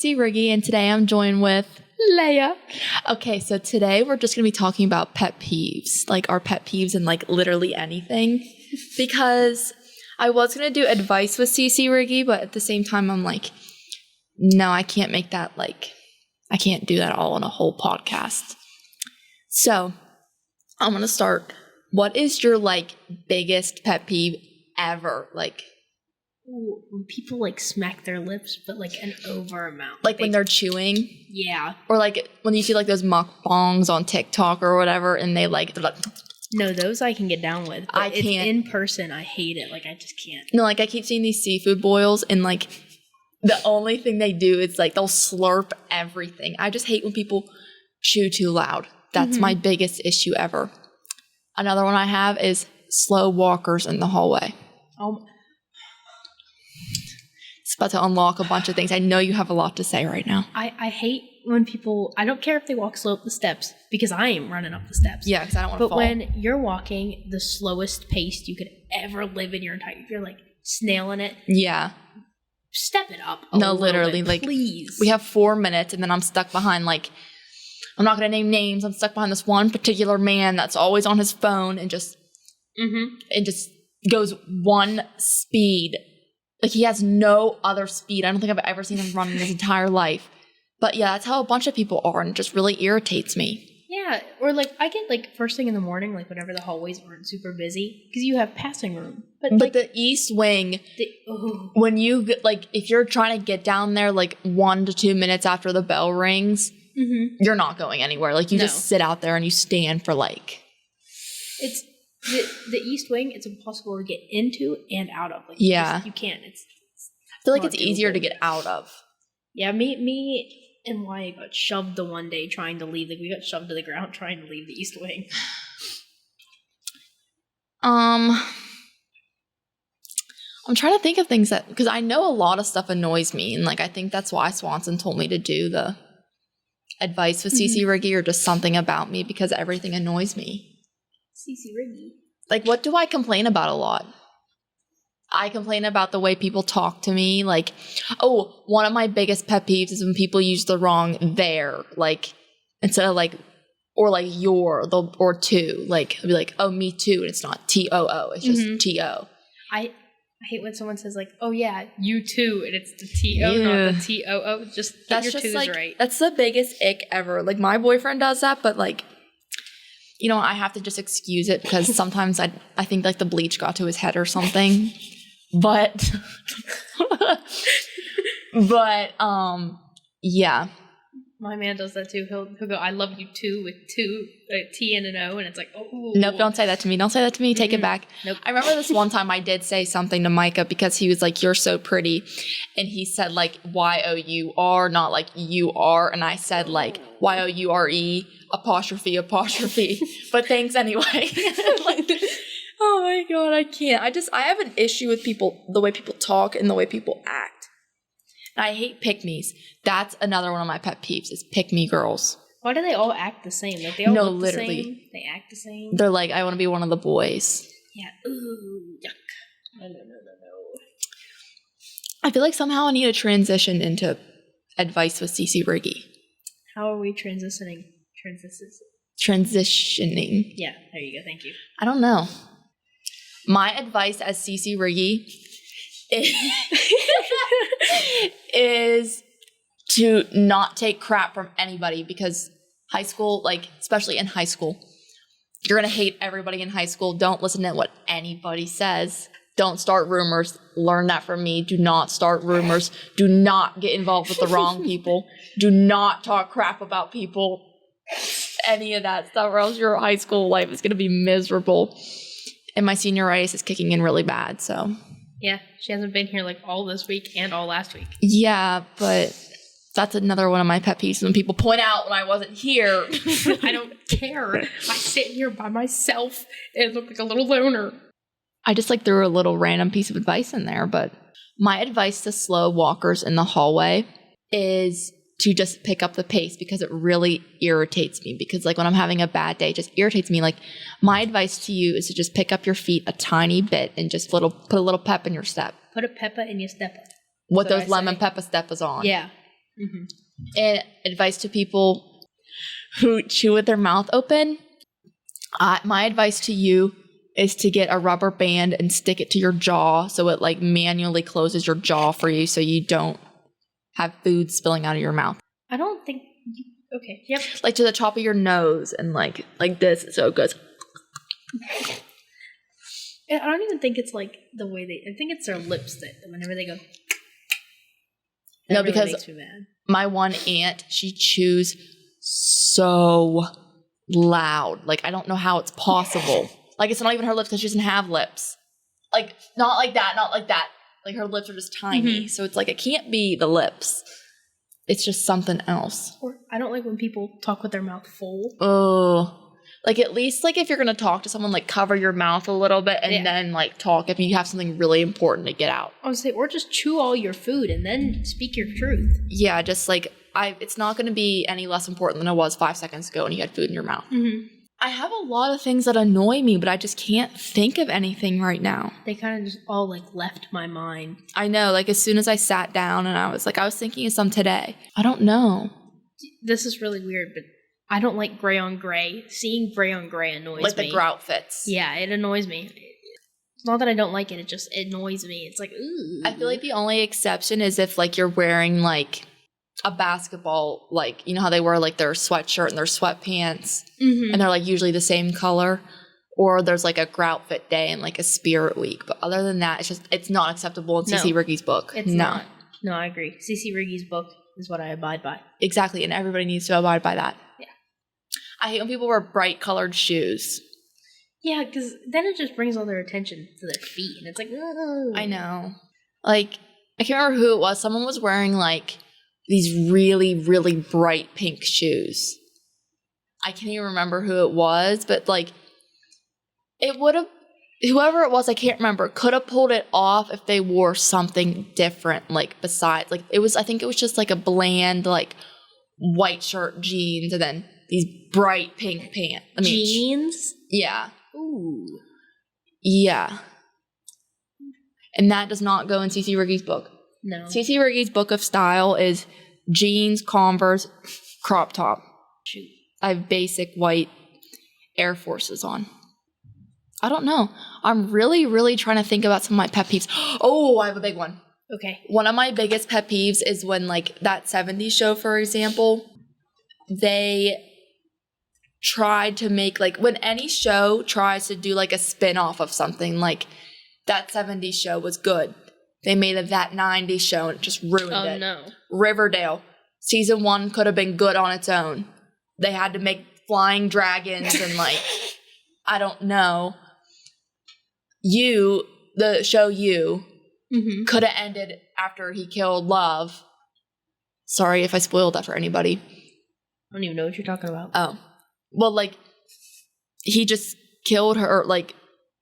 Ceci Riggy, and today I'm joined with Leia. Okay, so today we're just going to be talking about pet peeves, like our pet peeves and like literally anything. Because I was going to do advice with Ceci Riggy, but at the same time I'm like, no, I can't make that like, I can't do that all in a whole podcast. So I'm going to start. What is your like biggest pet peeve ever? Like, ooh, when people like smack their lips, but like an over amount. Like when they're chewing? Yeah. Or like when you see like those mukbangs on TikTok or whatever, and they're like no, those I can get down with. But I can't. It's in person, I hate it. Like I just can't. No, like I keep seeing these seafood boils, and like the only thing they do is like they'll slurp everything. I just hate when people chew too loud. That's my biggest issue ever. Another one I have is slow walkers in the hallway. It's about to unlock a bunch of things. I know you have a lot to say right now. I hate when people, I don't care if they walk slow up the steps, because I am running up the steps. Yeah, because I don't want to fall. But when you're walking the slowest pace you could ever live in your entire, if you're like snailing it. Yeah. Step it up No, literally, bit, like, please. We have 4 minutes, and then I'm stuck behind, like, I'm not going to name names. I'm stuck behind this one particular man that's always on his phone and just, it just goes one speed. Like, he has no other speed. I don't think I've ever seen him run in his entire life. But yeah, that's how a bunch of people are, and it just really irritates me. Yeah, or like, I get like first thing in the morning, like whenever the hallways aren't super busy, because you have passing room. But like, the East Wing, when you, like, if you're trying to get down there like 1 to 2 minutes after the bell rings, you're not going anywhere. Like, you just sit out there and you stand for like... It's... The East Wing, it's impossible to get into and out of. Like, yeah. You can't. I feel like it's easier to get out of. Yeah, me and Wyatt got shoved the one day trying to leave. Like, we got shoved to the ground trying to leave the East Wing. I'm trying to think of things that... Because I know a lot of stuff annoys me. And, like, I think that's why Swanson told me to do the advice with Ceci Riggy, or just something about me, because everything annoys me. Ceci Riggy. Like, what do I complain about a lot? I complain about the way people talk to me. Like, oh, one of my biggest pet peeves is when people use the wrong there, like, instead of like, or like your, or to. Like, I'll be like, oh, me too, and it's not T-O-O, it's just T-O. I hate when someone says like, oh yeah, you too, and it's the T-O, not the T-O-O. Just that's your just twos like, right. That's the biggest ick ever. Like, my boyfriend does that, but like, you know, I have to just excuse it, because sometimes I think like the bleach got to his head or something. But yeah. My man does that too. He'll go, I love you too, with two, a T and an O, and it's like, oh. Nope, don't say that to me. Don't say that to me. Take it back. Nope. I remember this one time I did say something to Micah, because he was like, you're so pretty. And he said like Y-O-U-R, not like you are. And I said like Y-O-U-R-E, apostrophe. But thanks anyway. Like, oh my God, I can't. I have an issue with people, the way people talk and the way people act. And I hate pick-me's. That's another one of my pet peeves, is pick-me girls. Why do they all act the same? Like, they all look literally. the same? They act the same? They're like, I want to be one of the boys. Yeah. Ooh, yuck. No. I feel like somehow I need to transition into advice with Ceci Riggy. How are we transitioning? Transitioning. Yeah, there you go. Thank you. I don't know. My advice as Ceci Riggy is to not take crap from anybody, because high school, like, especially in high school, you're going to hate everybody in high school. Don't listen to what anybody says. Don't start rumors. Learn that from me. Do not start rumors. Do not get involved with the wrong people. Do not talk crap about people. Any of that stuff, or else your high school life is going to be miserable. And my senioritis is kicking in really bad, so. Yeah, she hasn't been here like all this week and all last week. Yeah, but that's another one of my pet peeves, when people point out when I wasn't here. I don't care. I sit here by myself and look like a little loner. I just like threw a little random piece of advice in there, but my advice to slow walkers in the hallway is to just pick up the pace, because it really irritates me. Because like when I'm having a bad day, it just irritates me. Like, my advice to you is to just pick up your feet a tiny bit and just put a little pep in your step. Put a pepper in your step. What those lemon pepper steppers on. Yeah. Mm-hmm. And advice to people who chew with their mouth open. My advice to you is to get a rubber band and stick it to your jaw so it like manually closes your jaw for you so you don't have food spilling out of your mouth. I don't think. Okay. Yep. Like to the top of your nose and like this so it goes. I don't even think it's like the way I think it's their lips that whenever they go. No, really because makes me mad. my one aunt, she chews so loud. Like I don't know how it's possible. Like it's not even her lips because she doesn't have lips. Like not like that, not like that. Like her lips are just tiny. Mm-hmm. So it's like it can't be the lips. It's just something else. Or I don't like when people talk with their mouth full. Oh. Like at least like if you're going to talk to someone, like cover your mouth a little bit and then like talk if you have something really important to get out. I would say, or just chew all your food and then speak your truth. Yeah, just like it's not going to be any less important than it was 5 seconds ago when you had food in your mouth. Mm-hmm. I have a lot of things that annoy me, but I just can't think of anything right now. They kind of just all like left my mind. I know, like as soon as I sat down and I was thinking of some today. I don't know. This is really weird, but I don't like gray on gray. Seeing gray on gray annoys me. Like the grout fits. Yeah, it annoys me. It's not that I don't like it, it just annoys me. It's like, ooh. I feel like the only exception is if like you're wearing like a basketball, like, you know how they wear like their sweatshirt and their sweatpants Mm-hmm. and they're like usually the same color, or there's like a grout fit day and like a spirit week. But other than that, it's not acceptable in Cece Riggy's book. It's not. No, I agree. Cece Riggy's book is what I abide by. Exactly, and everybody needs to abide by that. Yeah. I hate when people wear bright colored shoes. Yeah, because then it just brings all their attention to their feet, and it's like, oh. I know. Like, I can't remember who it was. Someone was wearing like these really, really bright pink shoes. I can't even remember who it was, but like it would have, whoever it was, I can't remember, could have pulled it off if they wore something different, like besides, like it was, I think it was just like a bland, like white shirt, jeans, and then these bright pink pants. I mean, jeans? Yeah. Ooh. Yeah. And that does not go in Cece Riggy's book. No. Cece Riggy's book of style is jeans, Converse, crop top. Shoot. I have basic white Air Forces on. I don't know. I'm really, really trying to think about some of my pet peeves. Oh, I have a big one. Okay. One of my biggest pet peeves is when, like, that 70s show, for example, they tried to make, like, when any show tries to do, like, a spin-off of something, like, that 70s show was good. They made that 90s show and it just ruined it. Oh, no. Riverdale. Season 1 could have been good on its own. They had to make flying dragons and, like, I don't know. The show could have ended after he killed Love. Sorry if I spoiled that for anybody. I don't even know what you're talking about. Oh. Well, like, he just killed her. Like,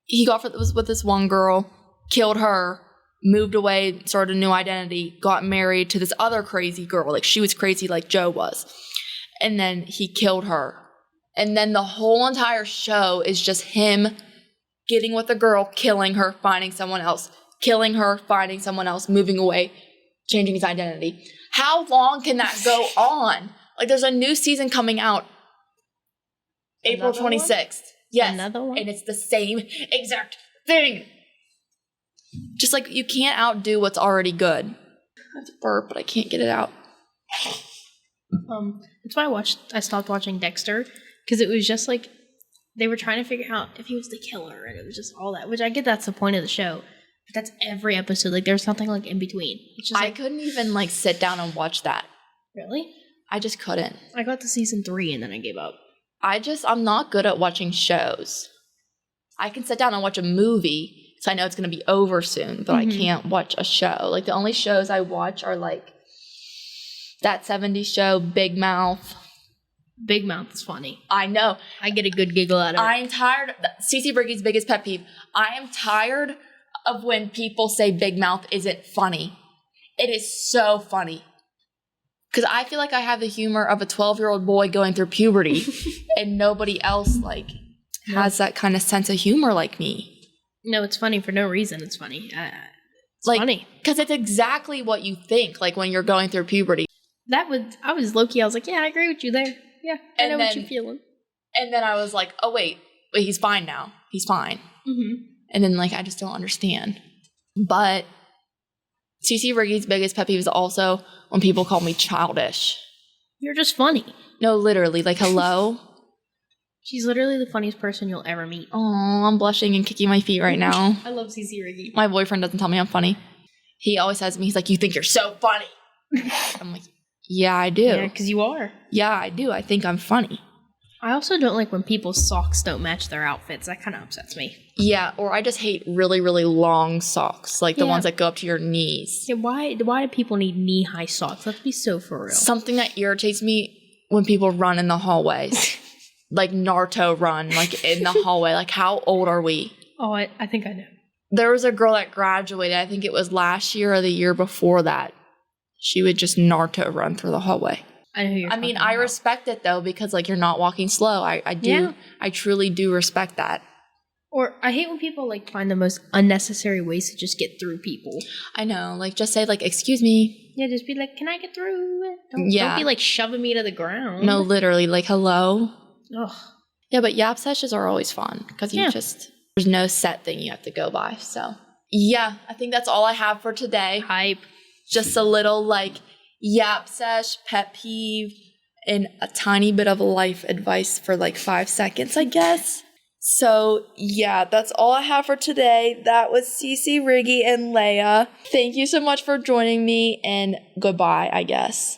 he got with this one girl, killed her, moved away, started a new identity, got married to this other crazy girl. Like, she was crazy like Joe was. And then he killed her. And then the whole entire show is just him getting with a girl, killing her, finding someone else, killing her, finding someone else, moving away, changing his identity. How long can that go on? Like, there's a new season coming out April 26th. Yes. Another one? And it's the same exact thing. Just like, you can't outdo what's already good. That's a burp, but I can't get it out. That's why I stopped watching Dexter, because it was just like they were trying to figure out if he was the killer, and it was just all that, which I get that's the point of the show, but that's every episode. Like, there's nothing like in between. It's just I like, couldn't even like sit down and watch that. really? I just couldn't. I got to season 3 and then I gave up. I'm not good at watching shows. I can sit down and watch a movie, so I know it's going to be over soon, but I can't watch a show. Like, the only shows I watch are like that 70s show, Big Mouth. Big Mouth is funny. I know. I get a good giggle out of it. I'm tired. Cece Riggy's biggest pet peeve. I am tired of when people say Big Mouth isn't funny. It is so funny. Because I feel like I have the humor of a 12-year-old boy going through puberty, and nobody else, like, has that kind of sense of humor like me. No, it's funny for no reason. It's funny. It's like, funny. Because it's exactly what you think, like, when you're going through puberty. I was low-key, I was like, yeah, I agree with you there. Yeah, I know what you're feeling. And then I was like, oh, wait, he's fine now. He's fine. Mm-hmm. And then, like, I just don't understand. But Cece Riggy's biggest pet peeve is also when people call me childish. You're just funny. No, literally, like, hello? She's literally the funniest person you'll ever meet. Oh, I'm blushing and kicking my feet right now. I love Cece Riggy. My boyfriend doesn't tell me I'm funny. He always says to me, he's like, you think you're so funny. I'm like, yeah, I do. Yeah, because you are. Yeah, I do. I think I'm funny. I also don't like when people's socks don't match their outfits. That kind of upsets me. Yeah, or I just hate really, really long socks, like the ones that go up to your knees. Yeah, why do people need knee-high socks? Let's be so for real. Something that irritates me when people run in the hallways. Like Naruto run, like in the hallway. Like, how old are we? Oh, I think I know. There was a girl that graduated, I think it was last year or the year before that. She would just Naruto run through the hallway. I know who you're talking about. I respect it though, because like you're not walking slow. I do. Yeah. I truly do respect that. Or I hate when people like find the most unnecessary ways to just get through people. I know. Like just say like, excuse me. Yeah, just be like, can I get through? Don't be like shoving me to the ground. No, literally, like hello. Ugh. Yeah, but Yap sessions are always fun because there's no set thing you have to go by. So yeah, I think that's all I have for today. Hype. Just a little like Yap sesh, pet peeve, and a tiny bit of life advice for like 5 seconds, I guess. So yeah, that's all I have for today. That was Cece, Riggy, and Leia. Thank you so much for joining me, and goodbye, I guess.